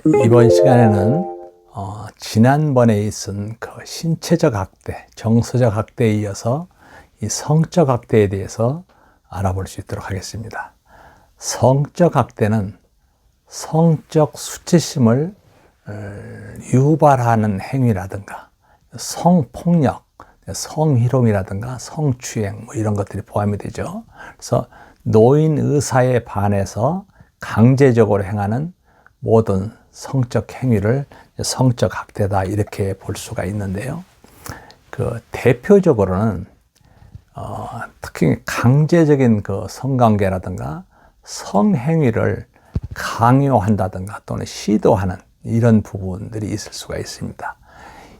이번 시간에는 지난번에 있은 그 신체적 학대, 정서적 학대에 이어서 이 성적 학대에 대해서 알아볼 수 있도록 하겠습니다. 성적 학대는 성적 수치심을 유발하는 행위라든가 성폭력, 성희롱이라든가 성추행 이런 것들이 포함이 되죠. 그래서 노인 의사에 반해서 강제적으로 행하는 모든 성적 행위를 성적 학대다 이렇게 볼 수가 있는데요. 그 대표적으로는 특히 강제적인 그 성관계라든가 성행위를 강요한다든가 또는 시도하는 이런 부분들이 있을 수가 있습니다.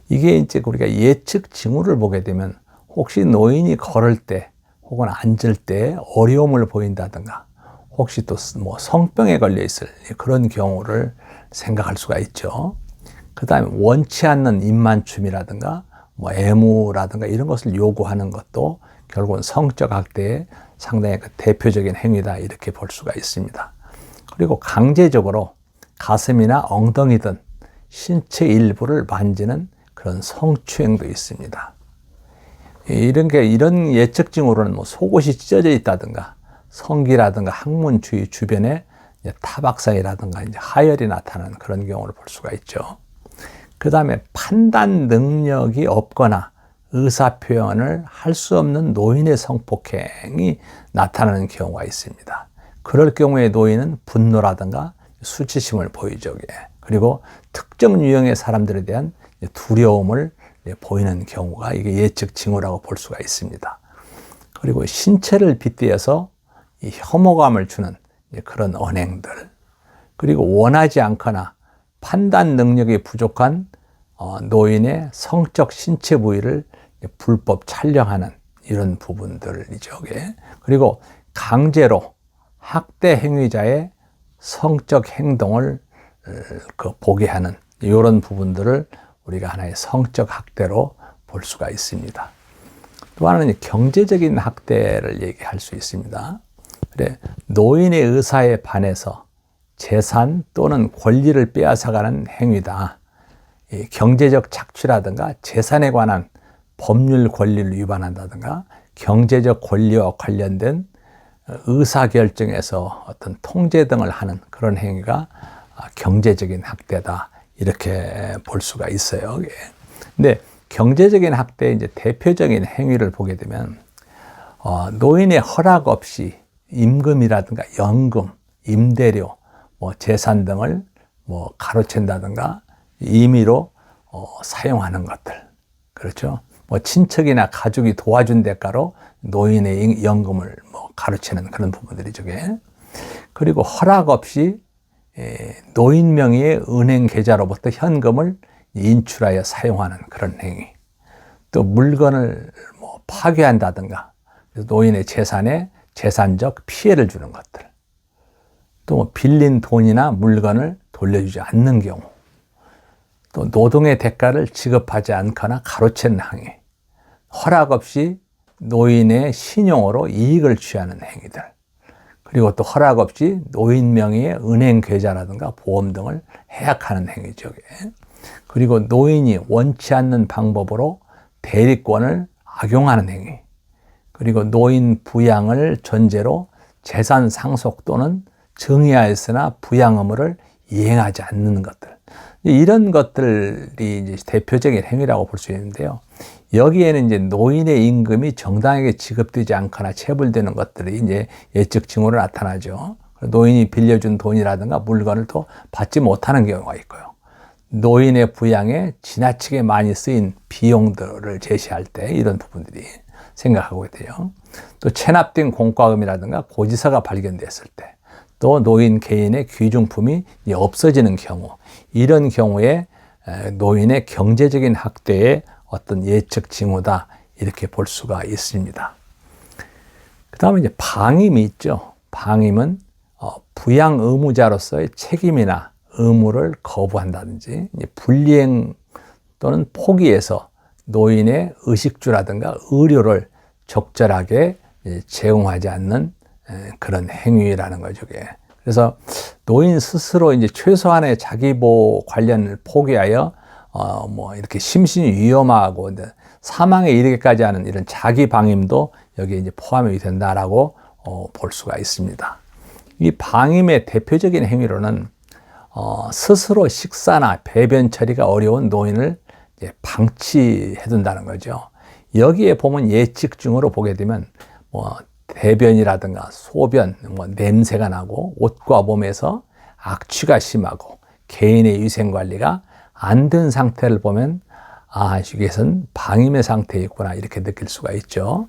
이게 이제 우리가 예측 징후를 보게 되면 혹시 노인이 걸을 때 혹은 앉을 때 어려움을 보인다든가 혹시 또 뭐 성병에 걸려 있을 그런 경우를 생각할 수가 있죠. 그 다음에 원치 않는 입맞춤이라든가 뭐 애무라든가 이런 것을 요구하는 것도 결국은 성적 학대의 상당히 그 대표적인 행위다 이렇게 볼 수가 있습니다. 그리고 강제적으로 가슴이나 엉덩이든 신체 일부를 만지는 그런 성추행도 있습니다. 이런 예측 징후로는 뭐 속옷이 찢어져 있다든가 성기라든가 항문 주변에 타박상이라든가 이제 하열이 나타나는 그런 경우를 볼 수가 있죠. 그 다음에 판단 능력이 없거나 의사 표현을 할 수 없는 노인의 성폭행이 나타나는 경우가 있습니다. 그럴 경우에 노인은 분노라든가 수치심을 보이죠. 그리고 특정 유형의 사람들에 대한 두려움을 보이는 경우가 이게 예측 징후라고 볼 수가 있습니다. 그리고 신체를 빗대어서 이 혐오감을 주는 그런 언행들, 그리고 원하지 않거나 판단 능력이 부족한 노인의 성적 신체 부위를 불법 촬영하는 이런 부분들이죠. 그리고 강제로 학대 행위자의 성적 행동을 보게 하는 이런 부분들을 우리가 하나의 성적 학대로 볼 수가 있습니다. 또 하나는 경제적인 학대를 얘기할 수 있습니다. 그래, 노인의 의사에 반해서 재산 또는 권리를 빼앗아가는 행위다. 이 경제적 착취라든가 재산에 관한 법률 권리를 위반한다든가 경제적 권리와 관련된 의사결정에서 어떤 통제 등을 하는 그런 행위가 경제적인 학대다. 이렇게 볼 수가 있어요. 근데 경제적인 학대의 이제 대표적인 행위를 보게 되면 노인의 허락 없이 임금이라든가 연금, 임대료, 뭐 재산 등을 뭐 가로챈다든가 임의로 사용하는 것들, 그렇죠? 뭐 친척이나 가족이 도와준 대가로 노인의 연금을 뭐 가로채는 그런 부분들이죠. 그리고 허락 없이 노인 명의의 은행 계좌로부터 현금을 인출하여 사용하는 그런 행위. 또 물건을 뭐 파괴한다든가 노인의 재산에 재산적 피해를 주는 것들. 또 뭐 빌린 돈이나 물건을 돌려주지 않는 경우. 또 노동의 대가를 지급하지 않거나 가로챈 행위. 허락 없이 노인의 신용으로 이익을 취하는 행위들. 그리고 또 허락 없이 노인 명의의 은행 계좌라든가 보험 등을 해약하는 행위죠. 그리고 노인이 원치 않는 방법으로 대리권을 악용하는 행위. 그리고 노인 부양을 전제로 재산 상속 또는 정의하였으나 부양 의무를 이행하지 않는 것들. 이런 것들이 이제 대표적인 행위라고 볼 수 있는데요. 여기에는 이제 노인의 임금이 정당하게 지급되지 않거나 체불되는 것들이 이제 예측 징후로 나타나죠. 노인이 빌려준 돈이라든가 물건을 또 받지 못하는 경우가 있고요. 노인의 부양에 지나치게 많이 쓰인 비용들을 제시할 때 이런 부분들이 생각하고 돼요. 또 체납된 공과금이라든가 고지서가 발견됐을 때, 또 노인 개인의 귀중품이 없어지는 경우, 이런 경우에 노인의 경제적인 학대의 어떤 예측 징후다 이렇게 볼 수가 있습니다. 그 다음에 이제 방임이 있죠. 방임은 부양 의무자로서의 책임이나 의무를 거부한다든지 불이행 또는 포기해서 노인의 의식주라든가 의료를 적절하게 제공하지 않는 그런 행위라는 거죠. 그래서 노인 스스로 이제 최소한의 자기 보호 관련을 포기하여 이렇게 심신이 위험하고 사망에 이르기까지 하는 이런 자기 방임도 여기에 이제 포함이 된다라고 볼 수가 있습니다. 이 방임의 대표적인 행위로는 스스로 식사나 배변 처리가 어려운 노인을 이제 방치해 둔다는 거죠. 여기에 보면 예측증으로 보게 되면 대변이라든가 소변, 냄새가 나고 옷과 몸에서 악취가 심하고 개인의 위생 관리가 안 된 상태를 보면 이것은 방임의 상태에 있구나 이렇게 느낄 수가 있죠.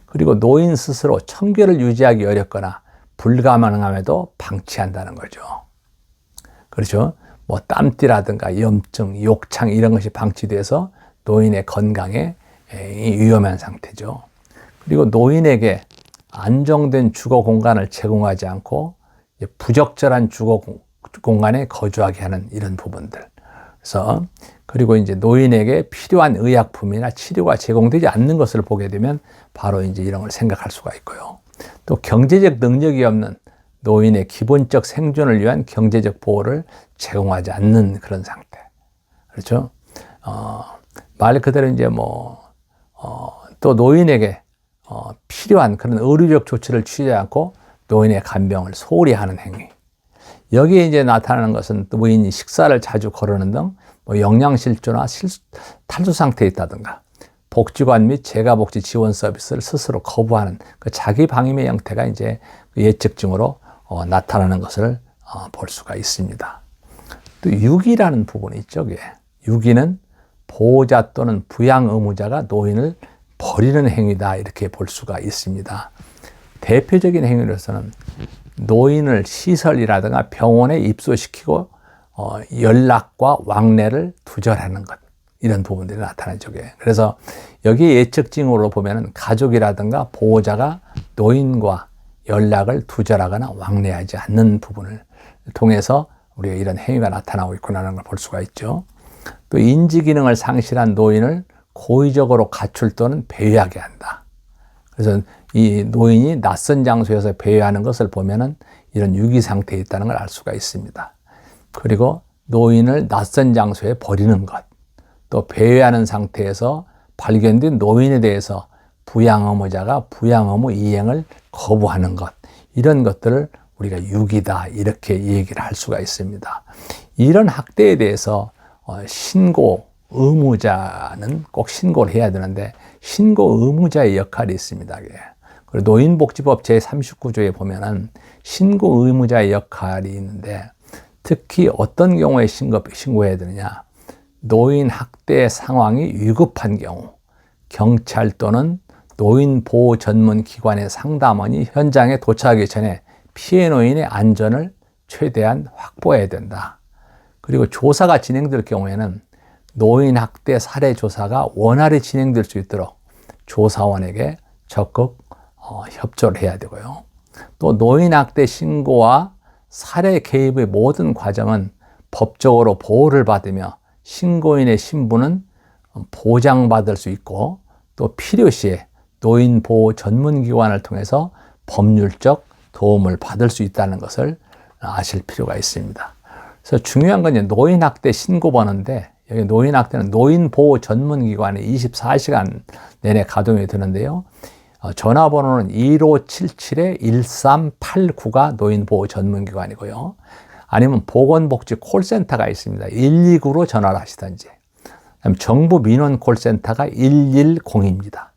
그리고 노인 스스로 청결을 유지하기 어렵거나 불가능함에도 방치한다는 거죠. 그렇죠. 땀띠라든가 염증, 욕창 이런 것이 방치돼서 노인의 건강에 위험한 상태죠. 그리고 노인에게 안정된 주거 공간을 제공하지 않고 부적절한 주거 공간에 거주하게 하는 이런 부분들. 그래서 그리고 이제 노인에게 필요한 의약품이나 치료가 제공되지 않는 것을 보게 되면 바로 이제 이런 걸 생각할 수가 있고요. 또 경제적 능력이 없는 노인의 기본적 생존을 위한 경제적 보호를 제공하지 않는 그런 상태. 그렇죠? 말 그대로 이제 또 노인에게 필요한 그런 의료적 조치를 취하지 않고 노인의 간병을 소홀히 하는 행위. 여기에 이제 나타나는 것은 노인이 식사를 자주 거르는 등 영양실조나 탈수 상태에 있다든가 복지관 및 재가복지 지원 서비스를 스스로 거부하는 그 자기 방임의 형태가 이제 예측증으로 나타나는 것을 볼 수가 있습니다. 또 유기라는 부분이 있죠. 유기는 보호자 또는 부양 의무자가 노인을 버리는 행위다 이렇게 볼 수가 있습니다. 대표적인 행위로서는 노인을 시설이라든가 병원에 입소시키고 연락과 왕래를 두절하는 것 이런 부분들이 나타나죠. 그래서 여기 예측증으로 보면은 가족이라든가 보호자가 노인과 연락을 두절하거나 왕래하지 않는 부분을 통해서 우리가 이런 행위가 나타나고 있구나라는 걸 볼 수가 있죠. 또 인지 기능을 상실한 노인을 고의적으로 가출 또는 배회하게 한다. 그래서 이 노인이 낯선 장소에서 배회하는 것을 보면은 이런 유기 상태에 있다는 걸 알 수가 있습니다. 그리고 노인을 낯선 장소에 버리는 것, 또 배회하는 상태에서 발견된 노인에 대해서 부양 의무자가 부양 의무 이행을 거부하는 것, 이런 것들을 우리가 유기다 이렇게 얘기를 할 수가 있습니다. 이런 학대에 대해서 신고 의무자는 꼭 신고를 해야 되는데 신고 의무자의 역할이 있습니다. 그리고 노인복지법 제39조에 보면은 신고 의무자의 역할이 있는데 특히 어떤 경우에 신고해야 되느냐? 노인 학대 상황이 위급한 경우 경찰 또는 노인보호 전문 기관의 상담원이 현장에 도착하기 전에 피해 노인의 안전을 최대한 확보해야 된다. 그리고 조사가 진행될 경우에는 노인 학대 사례 조사가 원활히 진행될 수 있도록 조사원에게 적극 협조를 해야 되고요. 또 노인 학대 신고와 사례 개입의 모든 과정은 법적으로 보호를 받으며 신고인의 신분은 보장받을 수 있고 또 필요시에 노인보호 전문기관을 통해서 법률적 도움을 받을 수 있다는 것을 아실 필요가 있습니다. 그래서 중요한 건 이제 노인학대 신고번호인데 여기 노인학대는 노인보호 전문기관에 24시간 내내 가동이 되는데요. 전화번호는 1577-1389가 노인보호 전문기관이고요. 아니면 보건복지 콜센터가 있습니다. 129로 전화를 하시든지. 정부 민원 콜센터가 110입니다.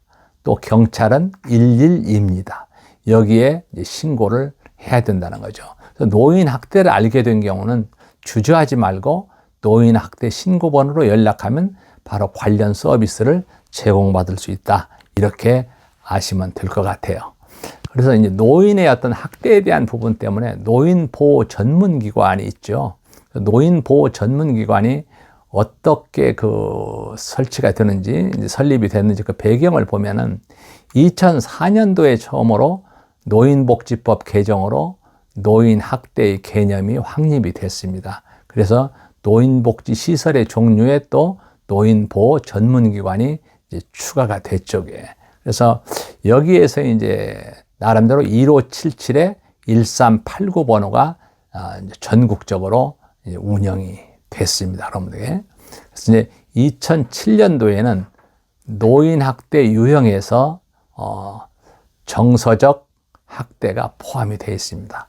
또 경찰은 112입니다. 여기에 이제 신고를 해야 된다는 거죠. 그래서 노인 학대를 알게 된 경우는 주저하지 말고 노인 학대 신고번호로 연락하면 바로 관련 서비스를 제공받을 수 있다. 이렇게 아시면 될 것 같아요. 그래서 이제 노인의 어떤 학대에 대한 부분 때문에 노인보호 전문기관이 있죠. 노인보호 전문기관이 어떻게 설치가 되는지, 이제 설립이 됐는지 그 배경을 보면은 2004년도에 처음으로 노인복지법 개정으로 노인 학대의 개념이 확립이 됐습니다. 그래서 노인복지 시설의 종류에 또 노인보호 전문기관이 이제 추가가 됐죠. 그래서 여기에서 이제 나름대로 1577-1389 번호가 이제 전국적으로 이제 운영이 됐습니다. 여러분들. 그래서 이제 2007년도에는 노인 학대 유형에서 정서적 학대가 포함이 되어 있습니다.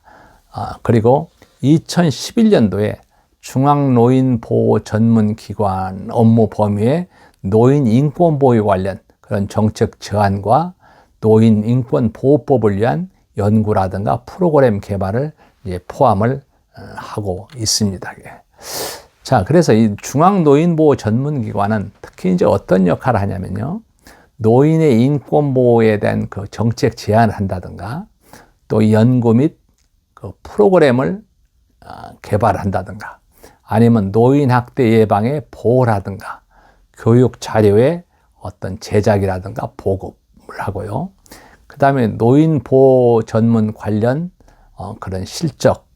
그리고 2011년도에 중앙노인보호전문기관 업무 범위에 노인 인권보호 관련 그런 정책 제안과 노인 인권보호법을 위한 연구라든가 프로그램 개발을 이제 포함을 하고 있습니다. 자, 그래서 이 중앙노인보호전문기관은 특히 이제 어떤 역할을 하냐면요. 노인의 인권보호에 대한 그 정책 제안을 한다든가 또 연구 및 그 프로그램을 개발한다든가 아니면 노인 학대 예방의 보호라든가 교육 자료의 어떤 제작이라든가 보급을 하고요. 그 다음에 노인 보호 전문 관련 그런 실적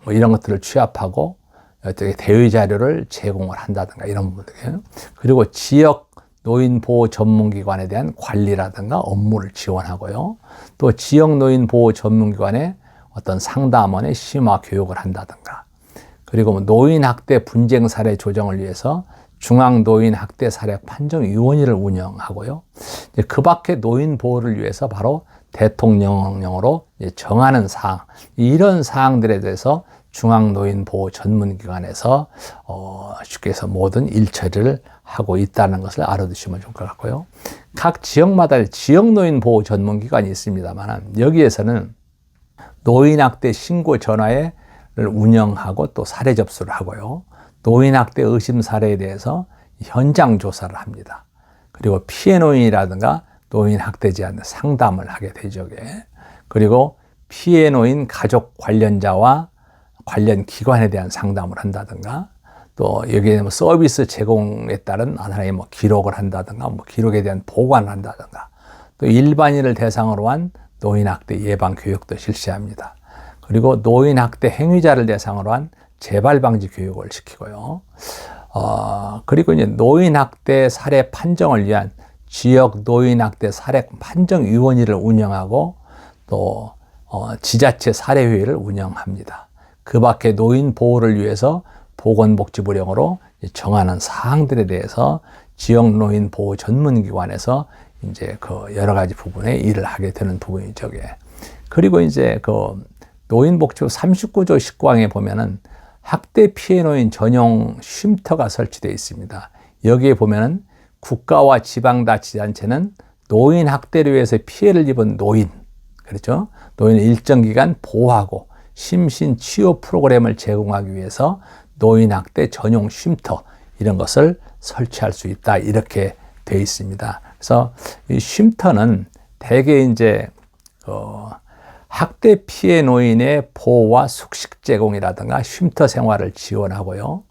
뭐 이런 것들을 취합하고 어떻게 대의 자료를 제공을 한다든가 이런 부분들이에요. 그리고 지역 노인 보호 전문기관에 대한 관리라든가 업무를 지원하고요. 또 지역 노인 보호 전문기관의 어떤 상담원의 심화 교육을 한다든가 그리고 노인 학대 분쟁 사례 조정을 위해서 중앙 노인 학대 사례 판정위원회를 운영하고요. 그 밖에 노인 보호를 위해서 바로 대통령령으로 정하는 사항, 이런 사항들에 대해서 중앙노인보호전문기관에서 쉽게 해서 모든 일처리를 하고 있다는 것을 알아두시면 좋을 것 같고요. 각 지역마다 지역노인보호전문기관이 있습니다만 여기에서는 노인학대 신고 전화를 운영하고 또 사례 접수를 하고요. 노인학대 의심 사례에 대해서 현장 조사를 합니다. 그리고 피해 노인이라든가 노인 학대지 않는 상담을 하게 되죠. 그리고 피해 노인 가족 관련자와 관련 기관에 대한 상담을 한다든가 또 여기에 뭐 서비스 제공에 따른 하나의 뭐 기록을 한다든가 뭐 기록에 대한 보관을 한다든가 또 일반인을 대상으로 한 노인 학대 예방 교육도 실시합니다. 그리고 노인 학대 행위자를 대상으로 한 재발 방지 교육을 시키고요. 그리고 이제 노인 학대 사례 판정을 위한 지역 노인 학대 사례 판정위원회를 운영하고 또 지자체 사례회의를 운영합니다. 그 밖에 노인 보호를 위해서 보건복지부령으로 정하는 사항들에 대해서 지역 노인 보호 전문기관에서 이제 그 여러 가지 부분에 일을 하게 되는 부분이죠. 그리고 이제 그 노인복지부 39조 19항에 보면은 학대 피해 노인 전용 쉼터가 설치되어 있습니다. 여기에 보면은 국가와 지방자치단체는 노인 학대로 해서 피해를 입은 노인, 그렇죠? 노인을 일정 기간 보호하고 심신 치유 프로그램을 제공하기 위해서 노인 학대 전용 쉼터 이런 것을 설치할 수 있다 이렇게 되어 있습니다. 그래서 이 쉼터는 대개 이제 학대 피해 노인의 보호와 숙식 제공이라든가 쉼터 생활을 지원하고요.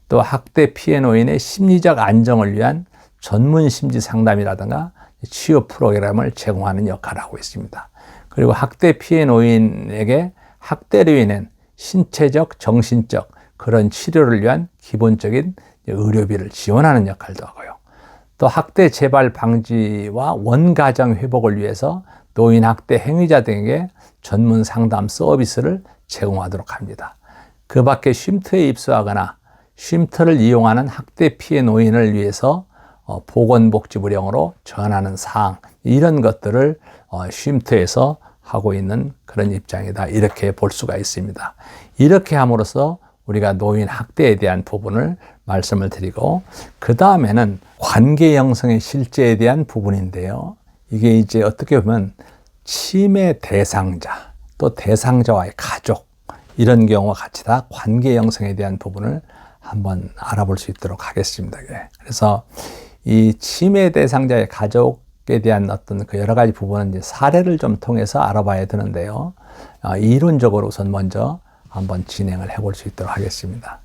또 학대 피해 노인의 심리적 안정을 위한 전문 심리 상담이라든가 치유 프로그램을 제공하는 역할을 하고 있습니다. 그리고 학대 피해 노인에게 학대로 인한 신체적, 정신적 그런 치료를 위한 기본적인 의료비를 지원하는 역할도 하고요. 또 학대 재발 방지와 원가정 회복을 위해서 노인 학대 행위자 등에게 전문 상담 서비스를 제공하도록 합니다. 그 밖에 쉼터에 입소하거나 쉼터를 이용하는 학대 피해 노인을 위해서 보건복지부령으로 전하는 사항 이런 것들을 쉼터에서 하고 있는 그런 입장이다 이렇게 볼 수가 있습니다. 이렇게 함으로써 우리가 노인 학대에 대한 부분을 말씀을 드리고 그 다음에는 관계 형성의 실제에 대한 부분인데요. 이게 이제 어떻게 보면 침해 대상자 또 대상자와의 가족 이런 경우와 같이 다 관계 형성에 대한 부분을 한번 알아볼 수 있도록 하겠습니다. 그래서 이 침해 대상자의 가족에 대한 어떤 그 여러 가지 부분은 이제 사례를 좀 통해서 알아봐야 되는데요. 이론적으로 우선 먼저 한번 진행을 해볼 수 있도록 하겠습니다.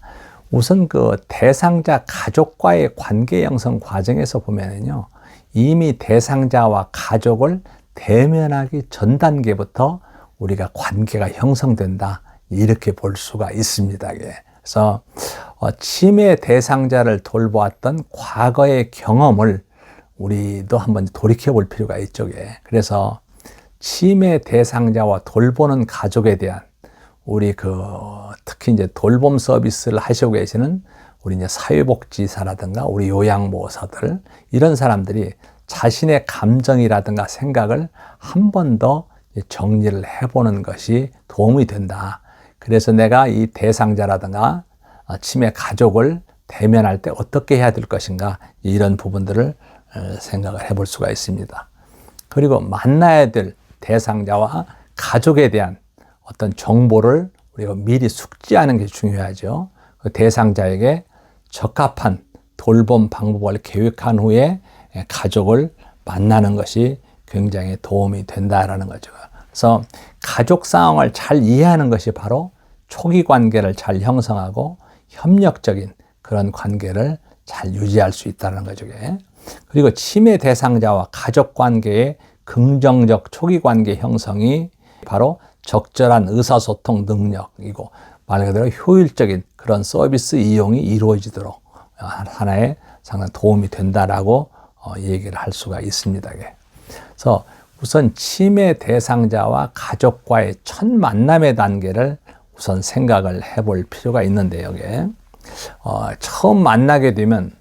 우선 그 대상자 가족과의 관계 형성 과정에서 보면은요, 이미 대상자와 가족을 대면하기 전 단계부터 우리가 관계가 형성된다 이렇게 볼 수가 있습니다. 그래서 침해 대상자를 돌보았던 과거의 경험을 우리도 한번 돌이켜 볼 필요가 있죠. 그래서 침해 대상자와 돌보는 가족에 대한 우리 특히 이제 돌봄 서비스를 하시고 계시는 우리 이제 사회복지사라든가 우리 요양보호사들, 이런 사람들이 자신의 감정이라든가 생각을 한 번 더 정리를 해보는 것이 도움이 된다. 그래서 내가 이 대상자라든가 치매 가족을 대면할 때 어떻게 해야 될 것인가, 이런 부분들을 생각을 해볼 수가 있습니다. 그리고 만나야 될 대상자와 가족에 대한 어떤 정보를 우리가 미리 숙지하는 게 중요하죠. 그 대상자에게 적합한 돌봄 방법을 계획한 후에 가족을 만나는 것이 굉장히 도움이 된다라는 거죠. 그래서 가족 상황을 잘 이해하는 것이 바로 초기 관계를 잘 형성하고 협력적인 그런 관계를 잘 유지할 수 있다는 거죠. 그리고 치매 대상자와 가족 관계의 긍정적 초기 관계 형성이 바로 적절한 의사소통 능력이고, 말 그대로 효율적인 그런 서비스 이용이 이루어지도록 하나의 상당히 도움이 된다라고 얘기를 할 수가 있습니다. 그래서 우선 치매 대상자와 가족과의 첫 만남의 단계를 우선 생각을 해볼 필요가 있는데요. 처음 만나게 되면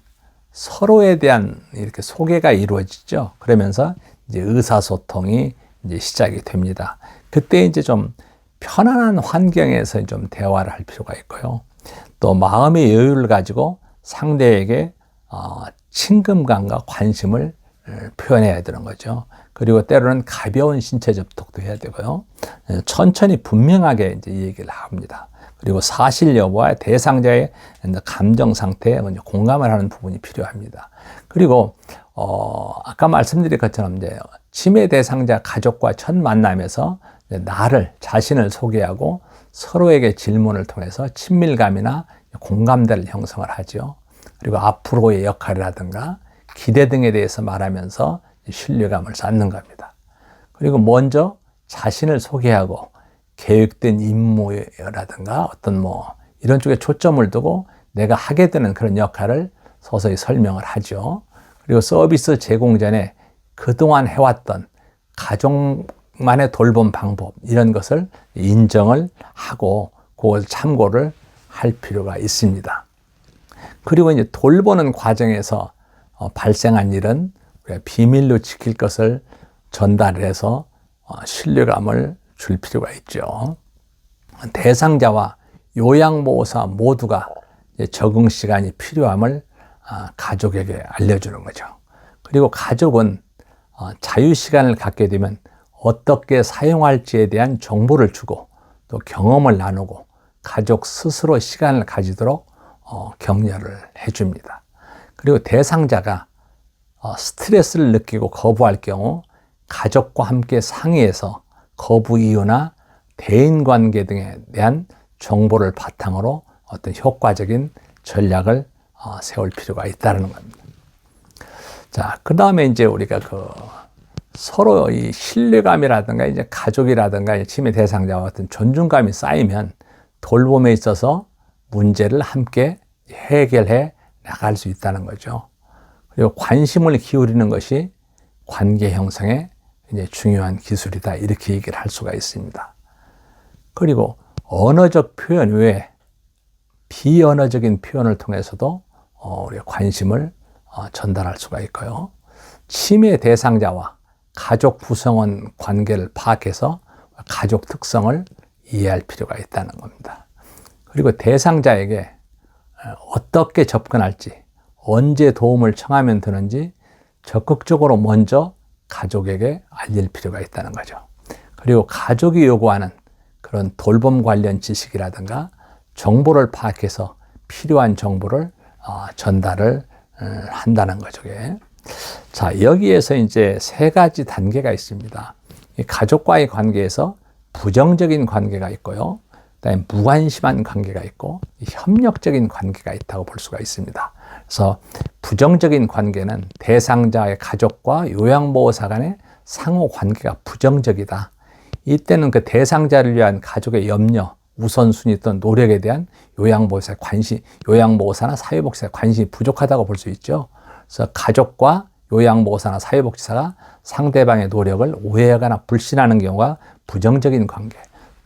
서로에 대한 이렇게 소개가 이루어지죠. 그러면서 이제 의사소통이 이제 시작이 됩니다. 그때 이제 좀 편안한 환경에서 좀 대화를 할 필요가 있고요. 또 마음의 여유를 가지고 상대에게 친근감과 관심을 표현해야 되는 거죠. 그리고 때로는 가벼운 신체 접촉도 해야 되고요. 천천히 분명하게 이제 얘기를 합니다. 그리고 사실 여부와 대상자의 감정 상태에 공감을 하는 부분이 필요합니다. 그리고 아까 말씀드린 것처럼 이제 치매 대상자 가족과 첫 만남에서 자신을 소개하고 서로에게 질문을 통해서 친밀감이나 공감대를 형성을 하죠. 그리고 앞으로의 역할이라든가 기대 등에 대해서 말하면서 신뢰감을 쌓는 겁니다. 그리고 먼저 자신을 소개하고 계획된 임무라든가 어떤 이런 쪽에 초점을 두고 내가 하게 되는 그런 역할을 서서히 설명을 하죠. 그리고 서비스 제공 전에 그동안 해왔던 가족만의 돌봄 방법, 이런 것을 인정을 하고 그걸 참고를 할 필요가 있습니다. 그리고 이제 돌보는 과정에서 발생한 일은 우리가 비밀로 지킬 것을 전달해서 신뢰감을 줄 필요가 있죠. 대상자와 요양보호사 모두가 적응 시간이 필요함을 가족에게 알려주는 거죠. 그리고 가족은 자유시간을 갖게 되면 어떻게 사용할지에 대한 정보를 주고 또 경험을 나누고 가족 스스로 시간을 가지도록 격려를 해줍니다. 그리고 대상자가 스트레스를 느끼고 거부할 경우 가족과 함께 상의해서 거부 이유나 대인관계 등에 대한 정보를 바탕으로 어떤 효과적인 전략을 세울 필요가 있다는 겁니다. 자, 그 다음에 이제 우리가 서로 이 신뢰감이라든가 이제 가족이라든가 치매 대상자와 같은 존중감이 쌓이면 돌봄에 있어서 문제를 함께 해결해 나갈 수 있다는 거죠. 그리고 관심을 기울이는 것이 관계 형성에 이제 중요한 기술이다, 이렇게 얘기를 할 수가 있습니다. 그리고 언어적 표현 외에 비언어적인 표현을 통해서도 우리가 관심을 전달할 수가 있고요. 치매 대상자와 가족 구성원 관계를 파악해서 가족 특성을 이해할 필요가 있다는 겁니다. 그리고 대상자에게 어떻게 접근할지, 언제 도움을 청하면 되는지 적극적으로 먼저 가족에게 알릴 필요가 있다는 거죠. 그리고 가족이 요구하는 그런 돌봄 관련 지식이라든가 정보를 파악해서 필요한 정보를 전달을 한다는 거죠. 자, 여기에서 이제 세 가지 단계가 있습니다. 가족과의 관계에서 부정적인 관계가 있고요. 그다음에 무관심한 관계가 있고 협력적인 관계가 있다고 볼 수가 있습니다. 그래서 부정적인 관계는 대상자의 가족과 요양보호사 간의 상호 관계가 부정적이다. 이때는 그 대상자를 위한 가족의 염려, 우선순위 또는 노력에 대한 요양보호사의 관심, 요양보호사나 사회복지사의 관심이 부족하다고 볼 수 있죠. 그래서 가족과 요양보호사나 사회복지사가 상대방의 노력을 오해하거나 불신하는 경우가 부정적인 관계.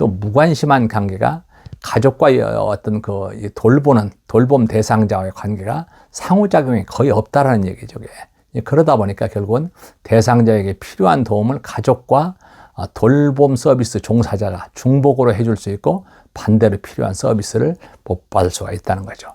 또 무관심한 관계가 가족과의 어떤 그 돌봄 대상자와의 관계가 상호작용이 거의 없다라는 얘기죠. 그러다 보니까 결국은 대상자에게 필요한 도움을 가족과 돌봄 서비스 종사자가 중복으로 해줄 수 있고 반대로 필요한 서비스를 못 받을 수가 있다는 거죠.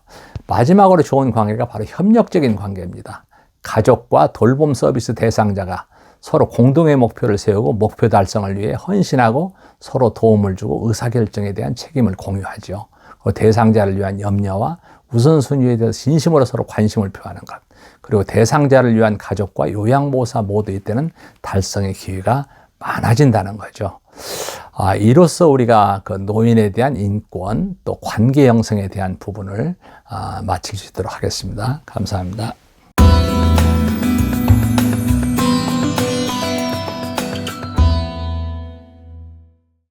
마지막으로 좋은 관계가 바로 협력적인 관계입니다. 가족과 돌봄 서비스 대상자가 서로 공동의 목표를 세우고 목표 달성을 위해 헌신하고 서로 도움을 주고 의사결정에 대한 책임을 공유하죠. 대상자를 위한 염려와 우선순위에 대해서 진심으로 서로 관심을 표하는 것. 그리고 대상자를 위한 가족과 요양보호사 모두 이때는 달성의 기회가 많아진다는 거죠. 이로써 우리가 그 노인에 대한 인권 또 관계 형성에 대한 부분을 마칠 수 있도록 하겠습니다. 감사합니다.